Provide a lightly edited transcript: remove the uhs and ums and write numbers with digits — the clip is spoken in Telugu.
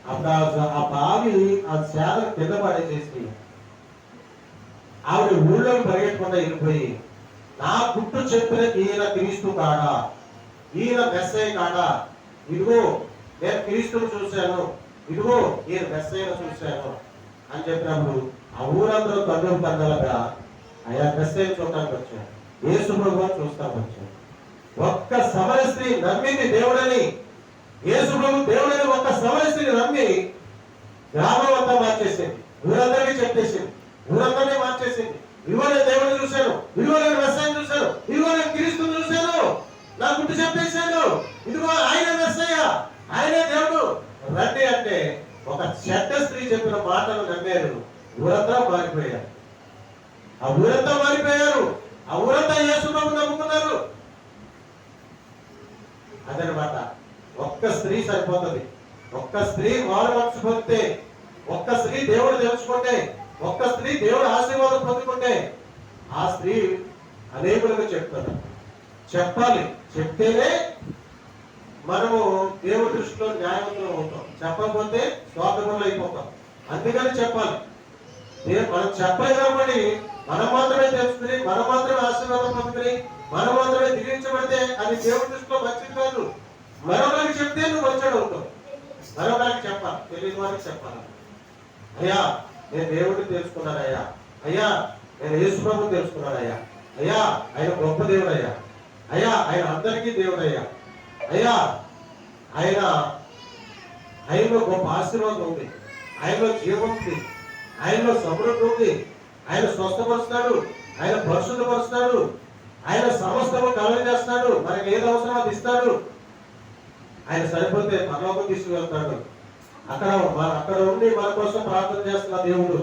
అప్పుడు ఆ బావి ఆ సేద కింద పడేసేసి ఆవిడ ఊళ్ళోకి పరిగెట్టకుండా వెళ్ళిపోయి, నా గుట్టు చెప్పిన ఈయన క్రీస్తు కాడా, ఈయన మెస్సయ్య కాడా, ఇదిగో నేను క్రీస్తుని చూశాను, ఇదిగో ఈయన మెస్సయ్యను చూశాను అని చెప్పినప్పుడు ఆ ఊరందరూ కన్నులు కన్నలుగా ఆయా మెస్సయ్యను చూడటానికి వచ్చారు, యేసు ప్రభువుని చూస్తానికి వచ్చారు. ఒక్క సమరయ స్త్రీ నమ్మింది దేవుడని, యేసు ప్రభు దేవుడని ఒక్క సమరయ స్త్రీ నమ్మి గ్రామం అంతా మార్చేసింది, ఊరందరికీ చెప్పేసింది, ఊరందరినీ మార్చేసింది. ఇదిగో నేను దేవుడిని చూశాను, ఇదిగో నేను మెస్సయ్యను చూశాను, ఇదిగో నేను క్రీస్తుని చూశాను, నా గుట్టు చెప్పేశాను, ఇదిగో ఆయన మెస్సయ్య, ఆయనే దేవుడు రండి అంటే ఒక చెడ్డ స్త్రీ చెప్పిన మాటలు నమ్మారు. ఊరంతా మారిపోయారు, ఆ ఊరంతా మారిపోయారు, ఆ ఊరంతా యేసు ప్రభువుని నమ్ముకున్నారు. అదనమాట. ఒక్క స్త్రీ సరిపోతుంది. ఒక్క స్త్రీ మారు మనసు పొందితే, ఒక్క స్త్రీ దేవుడు తెలుసుకుంటే, ఒక్క స్త్రీ దేవుడు ఆశీర్వాదం పొందుకుంటే ఆ స్త్రీ అనేకులకు చెప్తారు. చెప్పాలి, చెప్తేనే మనము దేవుడి దృష్టిలో న్యాయవంతులు అవుతాం, చెప్పకపోతే స్వార్థములు అయిపోతాం. అందుకని చెప్పాలి. మనం చెప్పలేదనుకోండి, మనం మాత్రమే తెలుసుకుని, మనం మాత్రమే ఆశీర్వాదం పొందుకుని, మనం మాత్రమే దిగించబడితే అది దేవుడి దృష్టిలో మంచిది కాదు. మరొకరికి చెప్తే నువ్వు మంచోడు అవుతావు. మరొకరికి చెప్పాలి, తెలియని వారికి చెప్పాలి. అయ్యా నేను దేవుడిని తెలుసుకున్నానయ్యా, అయ్యా నేను యేసు ప్రభువుని తెలుసుకున్నానయ్యా, అయ్యా ఆయన గొప్ప దేవుడు అయ్యా, అయ్యా ఆయన అందరికీ దేవుడు అయ్యా, అయ్యా ఆయనలో గొప్ప ఆశీర్వాదం ఉంది, ఆయనలో జీవం ఉంది, ఆయనలో సమృద్ధి ఉంది, ఆయన స్వస్థపరుస్తాడు, ఆయన పరిశుద్ధపరుస్తాడు, ఆయన సమస్తము కలగజేస్తాడు, మనకి ఏది అవసరం అది ఇస్తాడు. ఆయన సరిపోతే పరలోకం తీసుకువెళ్తాడు. అక్కడ ఉండి మన కోసం ప్రార్థన చేస్తున్న దేవుడు